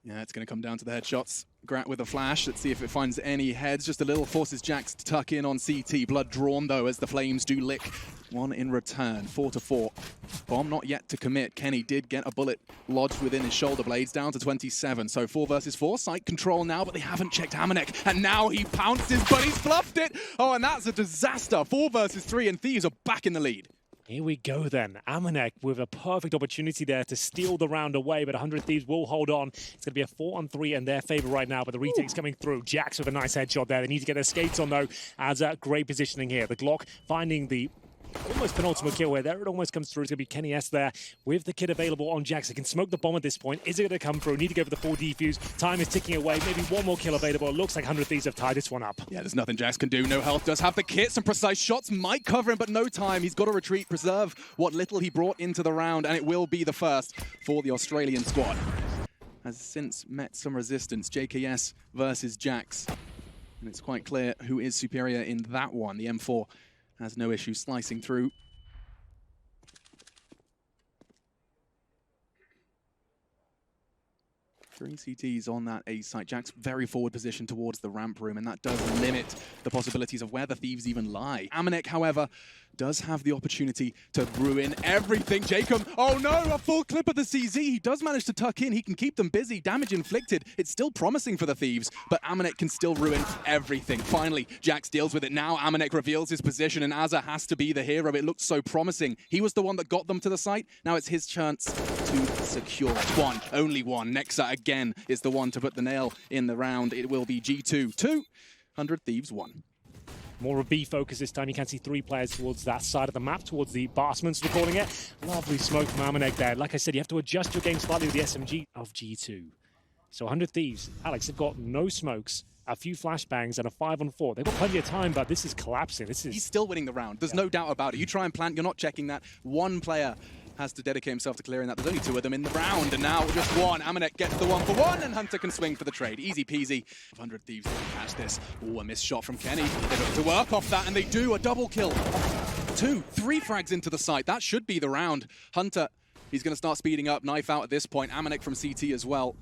Yeah, it's going to come down to the headshots. Grat with a flash. Let's see if it finds any heads. Just a little forces Jax to tuck in on CT. Blood drawn, though, as the flames do lick one in return. 4-4. Bomb not yet to commit. Kenny did get a bullet lodged within his shoulder blades, down to 27. So 4 versus 4. Site control now, but they haven't checked Amanek. And now he pounces, but he's fluffed it. Oh, and that's a disaster. 4 versus 3, and Thieves are back in the lead. Here we go then. Amanek with a perfect opportunity there to steal the round away, but 100 Thieves will hold on. It's going to be a 4-on-3 in their favor right now, but the retake's coming through. Jax with a nice headshot there. They need to get their skates on, though, as great positioning here. The Glock finding the almost penultimate kill here. There it almost comes through. It's going to be Kenny S there with the kit available on Jax. He can smoke the bomb at this point. Is it going to come through? Need to go for the full defuse. Time is ticking away. Maybe one more kill available. It looks like 100 Thieves have tied this one up. Yeah, there's nothing Jax can do. No health. Does have the kit. Some precise shots might cover him, but no time. He's got to retreat, preserve what little he brought into the round, and it will be the first for the Australian squad. Has since met some resistance. JKS versus Jax. And it's quite clear who is superior in that one. The M4 has no issue slicing through. 3 CTs on that A site. Jax very forward position towards the ramp room, and that does limit the possibilities of where the Thieves even lie. Amanek, however, does have the opportunity to ruin everything. Jacob, oh no, a full clip of the CZ. He does manage to tuck in. He can keep them busy. Damage inflicted. It's still promising for the Thieves, but Amanek can still ruin everything. Finally, Jax deals with it. Now Amanek reveals his position, and Azza has to be the hero. It looked so promising. He was the one that got them to the site. Now it's his chance to secure one, only one. Nexa again is the one to put the nail in the round. It will be G2 2, 100 Thieves 1. More of a B focus this time. You can see 3 players towards that side of the map, towards the Barsmans, we're calling it. Lovely smoke from Amanek there. Like I said, you have to adjust your game slightly with the SMG of G2. So 100 Thieves, Alex, have got no smokes, a few flashbangs, and a 5-on-4. They've got plenty of time, but this is collapsing. He's still winning the round. There's no doubt about it. You try and plant, you're not checking that. One player has to dedicate himself to clearing that. There's only 2 of them in the round, and now just one. Amanek gets the 1-for-1, and Hunter can swing for the trade. Easy peasy. 100 Thieves catch this. Oh, a missed shot from Kenny. They look to work off that, and they do a double kill. 2, 3 frags into the site. That should be the round. Hunter, he's going to start speeding up. Knife out at this point. Amanek from CT as well.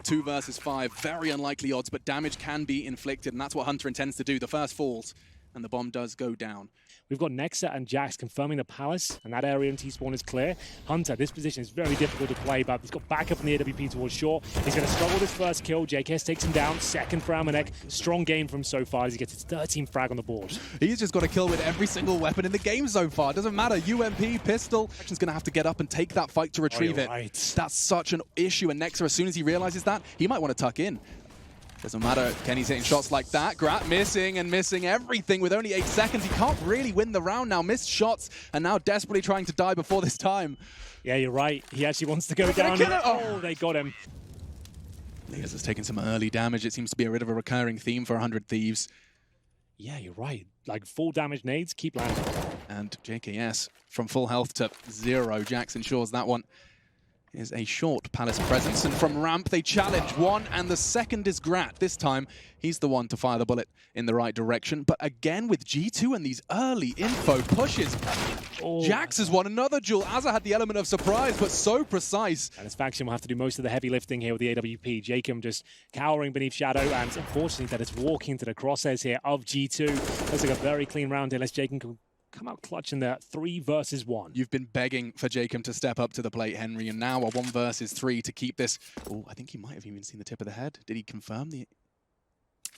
2 versus 5. Very unlikely odds, but damage can be inflicted, and that's what Hunter intends to do. The first falls, and the bomb does go down. We've got Nexa and Jax confirming the Palace, and that area in T-spawn is clear. Hunter, this position is very difficult to play, but he's got backup in the AWP towards shore. He's going to struggle with his first kill. JKS takes him down. Second for Amanek. Strong game from so far as he gets his 13th frag on the board. He's just got a kill with every single weapon in the game so far. Doesn't matter. UMP, pistol. He's going to have to get up and take that fight to retrieve it. Right. That's such an issue, and Nexa, as soon as he realizes that, he might want to tuck in. Doesn't matter. Kenny's hitting shots like that. Grat missing and missing everything with only 8 seconds. He can't really win the round now. Missed shots and now desperately trying to die before this time. Yeah, you're right. He actually wants to go down. Oh, they got him. Leas has taken some early damage. It seems to be a bit of a recurring theme for 100 Thieves. Yeah, you're right. Like full damage nades, keep landing. And JKS from full health to 0. Jax ensures that one is a short Palace presence, and from ramp they challenge one, and the second is Grat. This time he's the one to fire the bullet in the right direction, but again with G2 and these early info pushes, Jax has won another duel. Azza had the element of surprise, but so precise. And his faction will have to do most of the heavy lifting here with the AWP. Jacob just cowering beneath shadow, and unfortunately that is walking into the crosshairs here of G2. Looks like a very clean round here, unless Jacob can come out clutch in there. 3 versus 1. You've been begging for Jacob to step up to the plate, Henry, and now a 1 versus 3 to keep this. Oh, I think he might have even seen the tip of the head. Did he confirm the...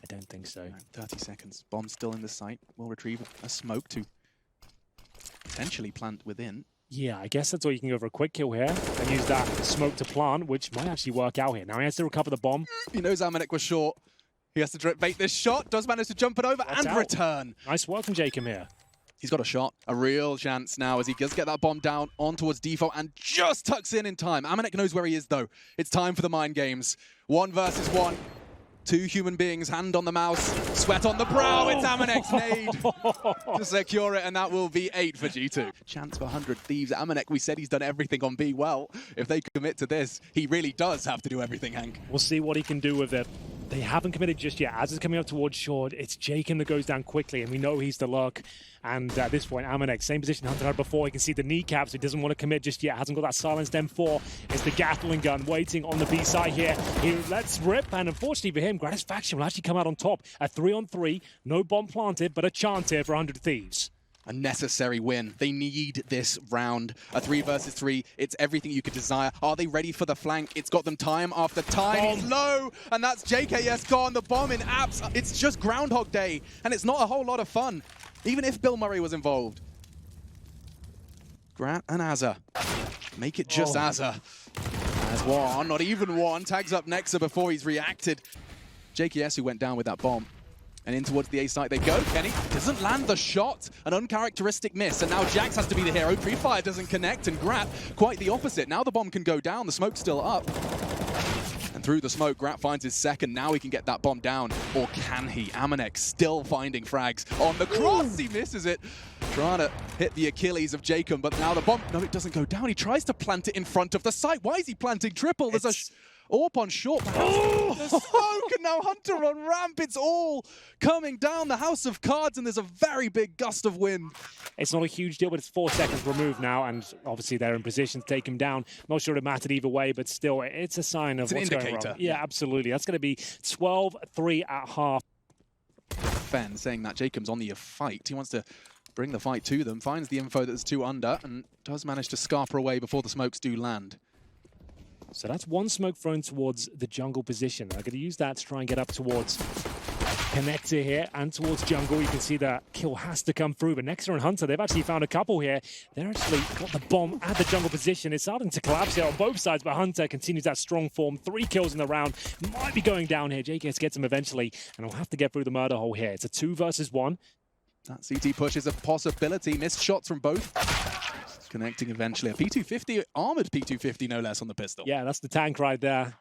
I don't think so. 30 seconds. Bomb still in the site. We'll retrieve a smoke to potentially plant within. Yeah, I guess that's all. You can go for a quick kill here and use that smoke to plant, which might actually work out here. Now he has to recover the bomb. He knows Amanek was short. He has to drip bait this shot. Does manage to jump it over and return. Nice work from Jacob here. He's got a shot, a real chance now as he does get that bomb down on towards default and just tucks in time. Amanek knows where he is though. It's time for the mind games. 1 versus 1. 2 human beings, hand on the mouse, sweat on the brow. It's Amanek's nade to secure it, and that will be 8 for G2. Chance for 100 Thieves. Amanek, we said he's done everything on B well. If they commit to this, he really does have to do everything, Hank. We'll see what he can do with it. They haven't committed just yet. As it's coming up towards short, it's Jaken that goes down quickly, and we know he's the luck. And at this point, Amanek, same position Hunter had before. You can see the kneecaps. He doesn't want to commit just yet. Hasn't got that silenced M4. It's the Gatling gun waiting on the B side here. He lets rip, and unfortunately for him, Gratisfaction will actually come out on top. A 3-on-3, no bomb planted, but a chance here for 100 Thieves. A necessary win. They need this round. A 3 versus 3. It's everything you could desire. Are they ready for the flank? It's got them time after time. It's low, and that's JKS gone. The bomb in apps. It's just Groundhog Day, and it's not a whole lot of fun, even if Bill Murray was involved. Grant and Azza. Make it just Azza. As one, not even one. Tags up Nexa before he's reacted. JKS who went down with that bomb. And in towards the A site they go. Kenny doesn't land the shot. An uncharacteristic miss. And now Jax has to be the hero. Pre-fire doesn't connect. And Grat, quite the opposite. Now the bomb can go down. The smoke's still up. And through the smoke, Grat finds his second. Now he can get that bomb down. Or can he? Amanek still finding frags on the cross. He misses it. Trying to hit the Achilles of Jacob. But now the bomb, no, it doesn't go down. He tries to plant it in front of the site. Why is he planting triple? There's a AWP on short. The smoke, and now Hunter on ramp. It's all coming down the house of cards, and there's a very big gust of wind. It's not a huge deal, but it's 4 seconds removed now, and obviously they're in position to take him down. Not sure it mattered either way, but still, it's a sign of what's going wrong. Yeah, absolutely. That's going to be 12-3 at half. Fen saying that Jacob's on the fight. He wants to bring the fight to them, finds the info that there's 2 under, and does manage to scarper away before the smokes do land. So that's one smoke thrown towards the jungle position. I'm going to use that to try and get up towards Connector here and towards jungle. You can see that kill has to come through. But Nexa and Hunter, they've actually found a couple here. They're actually got the bomb at the jungle position. It's starting to collapse here on both sides, but Hunter continues that strong form. 3 kills in the round. Might be going down here. JKS gets him eventually, and he'll have to get through the murder hole here. It's a 2 versus 1. That CT push is a possibility. Missed shots from both. Connecting eventually. A P250, armored P250 no less on the pistol. Yeah, that's the tank right there.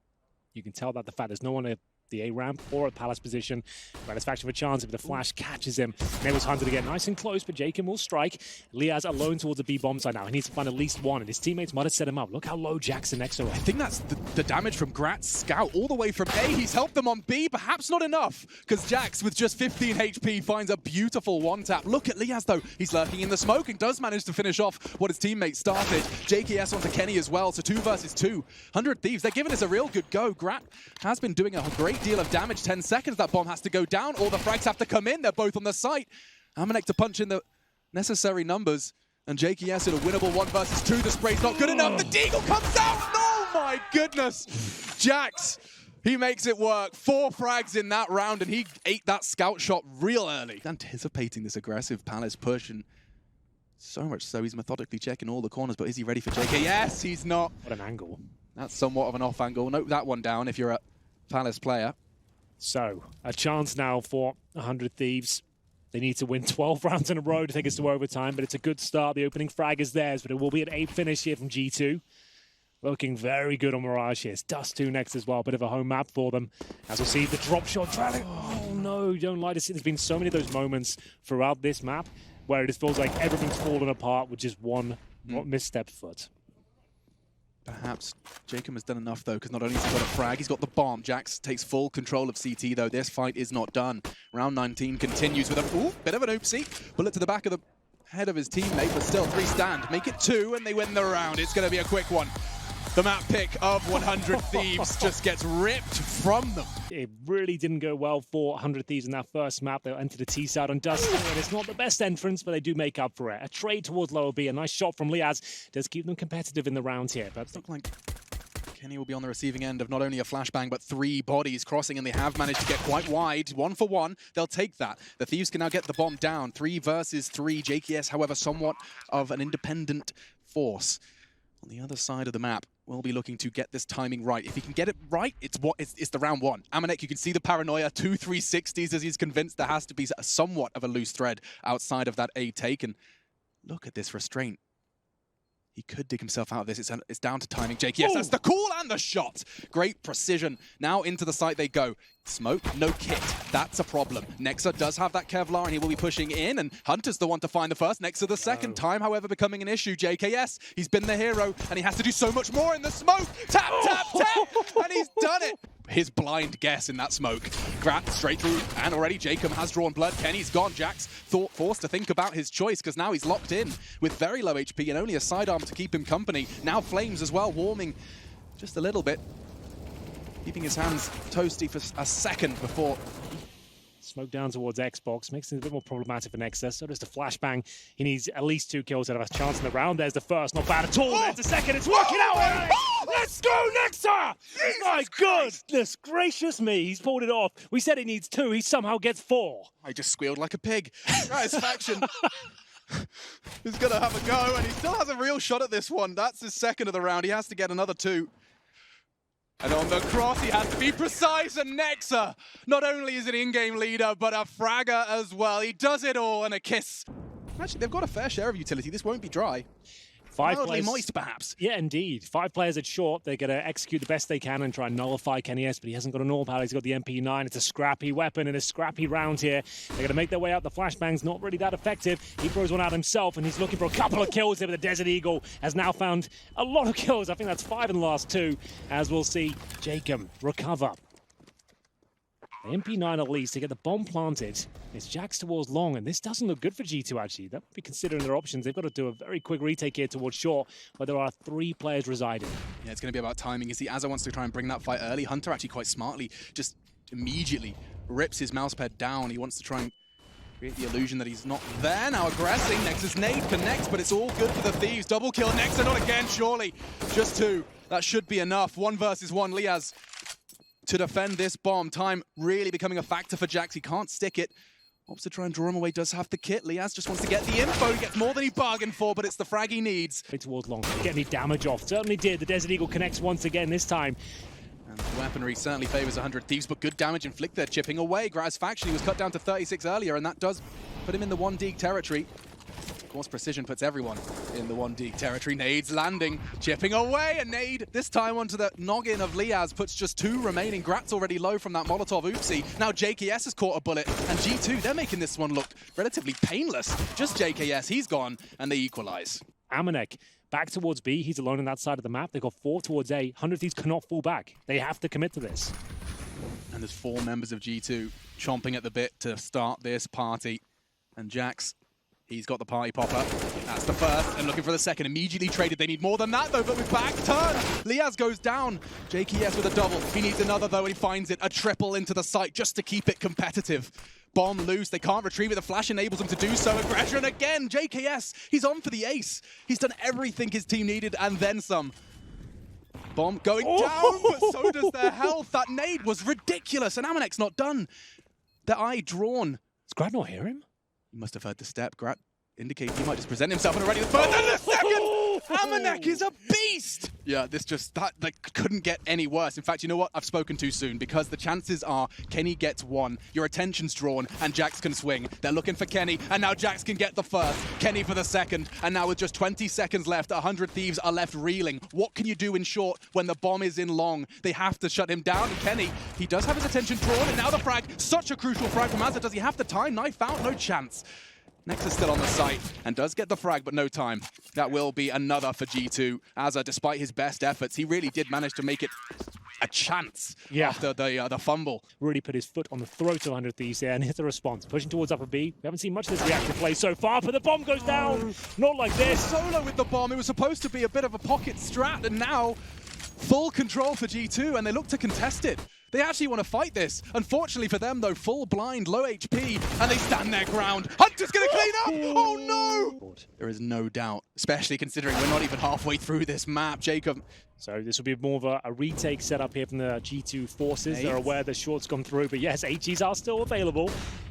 You can tell that the fact there's no one at the A ramp or at Palace position. Gratisfaction for a chance if the flash catches him. Enables Hunter to get nice and close, but Jacob will strike. Liaz alone towards the B bomb side now. He needs to find at least one, and his teammates might have set him up. Look how low Jackson next to him. I think that's the damage from Grat's scout all the way from A. He's helped them on B, perhaps not enough, because Jax with just 15 HP finds a beautiful one-tap. Look at Liaz though. He's lurking in the smoke and does manage to finish off what his teammates started. JKS onto Kenny as well, so 2 versus 2. 100 Thieves, they're giving us a real good go. Grat has been doing a great deal of damage. 10 seconds, that bomb has to go down. All the frags have to come in. They're both on the site. Amanek to punch in the necessary numbers. And JKS in a winnable 1 versus 2. The spray's not good enough. The Deagle comes out. Oh my goodness. Jax, he makes it work. 4 frags in that round, and he ate that scout shot real early. Anticipating this aggressive Palace push, and so much so he's methodically checking all the corners. But is he ready for JK? Yes, he's not. What an angle. That's somewhat of an off angle. Note that one down if you're a Palace player. So, a chance now for 100 Thieves. They need to win 12 rounds in a row to take us to overtime, but it's a good start. The opening frag is theirs, but it will be an 8 finish here from G2. Looking very good on Mirage here. It's Dust 2 next as well. Bit of a home map for them. As we'll see the drop shot trailing. Oh no, you don't like to see. There's been so many of those moments throughout this map where it just feels like everything's fallen apart with just one misstep foot. Perhaps Jacob has done enough, though, because not only has he got a frag, he's got the bomb. Jax takes full control of CT, though. This fight is not done. Round 19 continues with a bit of an oopsie. Bullet to the back of the head of his teammate, but still 3 stand. Make it 2, and they win the round. It's going to be a quick one. The map pick of 100 Thieves just gets ripped from them. It really didn't go well for 100 Thieves in that first map. They'll enter the T side on Dust, and it's not the best entrance, but they do make up for it. A trade towards lower B, a nice shot from Liaz does keep them competitive in the round here. But it's not like Kenny will be on the receiving end of not only a flashbang, but 3 bodies crossing, and they have managed to get quite wide. 1 for 1, they'll take that. The Thieves can now get the bomb down. 3 versus 3. JKS, however, somewhat of an independent force. On the other side of the map, we'll be looking to get this timing right. If he can get it right, it's the round 1. Amanek, you can see the paranoia, 2 360s as he's convinced there has to be somewhat of a loose thread outside of that A take. And look at this restraint. He could dig himself out of this. It's down to timing. JKS, that's the call and the shot. Great precision. Now into the site they go. Smoke, no kit. That's a problem. Nexa does have that Kevlar, and he will be pushing in, and Hunter's the one to find the first. Nexa the second time, however, becoming an issue. JKS, he's been the hero, and he has to do so much more in the smoke. Tap, tap, tap, and he's done it. his blind guess in that smoke. Grat straight through, and already Jacob has drawn blood. Kenny's gone. Jax forced to think about his choice, because now he's locked in with very low HP and only a sidearm to keep him company. Now Flames as well, warming just a little bit, keeping his hands toasty for a second before... Smoke down towards Xbox, makes it a bit more problematic for Nexus. So does the flashbang. He needs at least 2 kills to have a chance in the round. There's the first, not bad at all. There's the second, it's working out! Let's go, Nexa! My goodness gracious me, he's pulled it off. We said he needs 2, he somehow gets 4. I just squealed like a pig. Satisfaction. He's going to have a go, and he still has a real shot at this one. That's his second of the round. He has to get another 2. And on the cross, he has to be precise, and Nexa not only is an in-game leader, but a fragger as well. He does it all, and a kiss. Actually, they've got a fair share of utility. This won't be dry. 5 Mildly players, moist, perhaps. Yeah, indeed. 5 players at short. They're going to execute the best they can and try and nullify Kenny S, but he hasn't got an AWP. He's got the MP9. It's a scrappy weapon and a scrappy round here. They're going to make their way out. The flashbang's not really that effective. He throws one out himself, and he's looking for a couple of kills here, but the Desert Eagle has now found a lot of kills. I think that's 5 in the last 2, as we'll see Jacob recover. The MP9 at least to get the bomb planted. It's Jax towards long, and this doesn't look good for G2 actually. That would be considering their options. They've got to do a very quick retake here towards short, where there are 3 players residing. Yeah, it's going to be about timing. You see, Azza wants to try and bring that fight early. Hunter actually quite smartly just immediately rips his mousepad down. He wants to try and create the illusion that he's not there. Now aggressing. Nexus nade connects, but it's all good for the Thieves. Double kill. Nexa not again, surely. Just 2. That should be enough. 1 versus 1. Liaz to defend this bomb. Time really becoming a factor for Jax. He can't stick it. Opts to try and draw him away, does have the kit. Liaz just wants to get the info. He gets more than he bargained for, but it's the frag he needs. Towards long, get any damage off. Certainly did. The Desert Eagle connects once again this time. And the weaponry certainly favors 100 Thieves, but good damage inflict there, chipping away. Graz faction, he was cut down to 36 earlier, and that does put him in the 1 Deeg territory. Of course, precision puts everyone in the 1 Deeg territory. Nades landing, chipping away. A nade, this time onto the noggin of Liaz, puts just 2 remaining. Grat's already low from that Molotov oopsie. Now JKS has caught a bullet, and G2, they're making this one look relatively painless. Just JKS, he's gone, and they equalize. Amanek back towards B. He's alone on that side of the map. They've got 4 towards A. 100 Thieves cannot fall back. They have to commit to this. And there's 4 members of G2 chomping at the bit to start this party. And Jax, he's got the party popper. That's the first, and looking for the second. Immediately traded. They need more than that, though, but with back turn. Liaz goes down. JKS with a double. He needs another, though, and he finds it. A triple into the site just to keep it competitive. Bomb loose. They can't retrieve it. The flash enables them to do so. Aggression again. JKS, he's on for the ace. He's done everything his team needed, and then some. Bomb going down, but so does their health. That nade was ridiculous, and Amanek's not done. Their eye drawn. Does Grat not hear him? He must have heard the step. Grat indicates he might just present himself, and already the first and the second! Amanek is a beast! Yeah, this just, that couldn't get any worse. In fact, you know what? I've spoken too soon, because the chances are Kenny gets 1, your attention's drawn, and Jax can swing. They're looking for Kenny, and now Jax can get the first. Kenny for the second, and now with just 20 seconds left, 100 Thieves are left reeling. What can you do in short when the bomb is in long? They have to shut him down, and Kenny, he does have his attention drawn, and now the frag, such a crucial frag from Azza. Does he have the time? Knife out, no chance. Nexus still on the site and does get the frag, but no time. That will be another for G2. Azza, despite his best efforts, he really did manage to make it a chance after the fumble. Really put his foot on the throat of 100 Thieves there and hit the response. Pushing towards upper B. We haven't seen much of this reactive play so far, but the bomb goes down. Not like this. Solo with the bomb. It was supposed to be a bit of a pocket strat, and now full control for G2, and they look to contest it. They actually want to fight this. Unfortunately for them, though, full blind, low HP, and they stand their ground. Hunter's going to clean up! Oh, no! There is no doubt, especially considering we're not even halfway through this map. Jacob. So this will be more of a retake setup here from the G2 forces. They're aware the short's gone through, but yes, HEs are still available.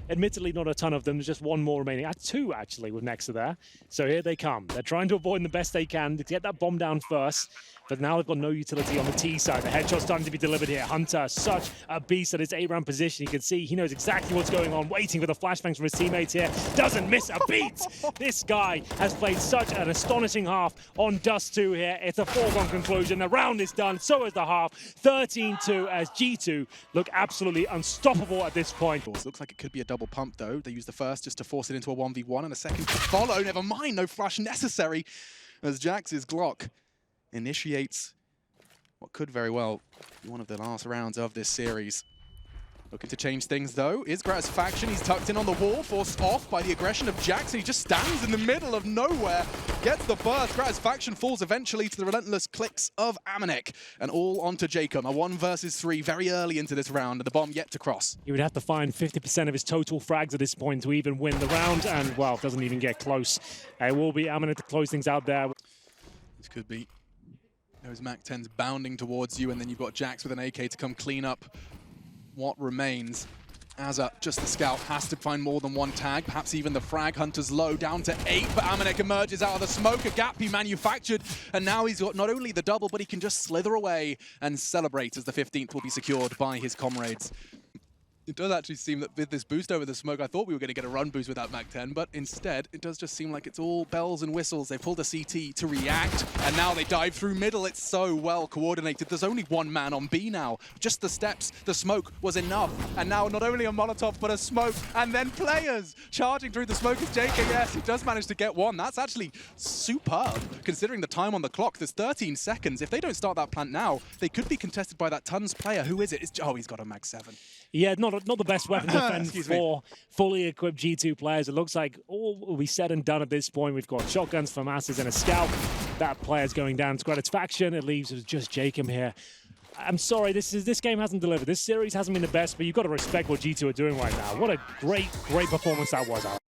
Admittedly, not a ton of them. There's just 1 more remaining. 2, actually, with Nexa there. So here they come. They're trying to avoid the best they can to get that bomb down first. But now they've got no utility on the T side. The headshot's starting to be delivered here. Hunter, such a beast at his A-round position. You can see he knows exactly what's going on, waiting for the flashbangs from his teammates here. Doesn't miss a beat. This guy has played such an astonishing half on Dust 2 here. It's a foregone conclusion. The round is done. So is the half. 13-2 as G2 look absolutely unstoppable at this point. Looks like it could be a double pump, though. They use the first just to force it into a 1v1 and a second to follow. Never mind, no flash necessary as Jax's Glock initiates what could very well be one of the last rounds of this series. Looking to change things, though, is Gratisfaction. He's tucked in on the wall, forced off by the aggression of Jackson. He just stands in the middle of nowhere, gets the burst. Gratisfaction falls eventually to the relentless clicks of Amanek. And all onto Jacob. A 1 versus 3 very early into this round, and the bomb yet to cross. He would have to find 50% of his total frags at this point to even win the round, and, well, doesn't even get close. It will be Amanek to close things out there. This could be those MAC-10s bounding towards you, and then you've got Jax with an AK to come clean up what remains. Azza, just the scout, has to find more than one tag, perhaps even the frag hunter's low, down to 8, but Amanek emerges out of the smoke, a gap he manufactured, and now he's got not only the double, but he can just slither away and celebrate as the 15th will be secured by his comrades. It does actually seem that with this boost over the smoke, I thought we were going to get a run boost with that MAC-10, but instead, it does just seem like it's all bells and whistles. They pulled a CT to react, and now they dive through middle. It's so well coordinated. There's only one man on B now. Just the steps, the smoke was enough. And now not only a Molotov, but a smoke, and then players charging through the smoke is JKS. He does manage to get one. That's actually superb, considering the time on the clock. There's 13 seconds. If they don't start that plant now, they could be contested by that Tons player. Who is it? Oh, he's got a MAC-7. Yeah, not the best weapon defense for fully equipped G2 players. It looks like all will be said and done at this point. We've got shotguns for Masters and a scout. That player's going down to Gratisfaction. It leaves us just Jacob here. I'm sorry, this game hasn't delivered. This series hasn't been the best, but you've got to respect what G2 are doing right now. What a great performance that was, Alex.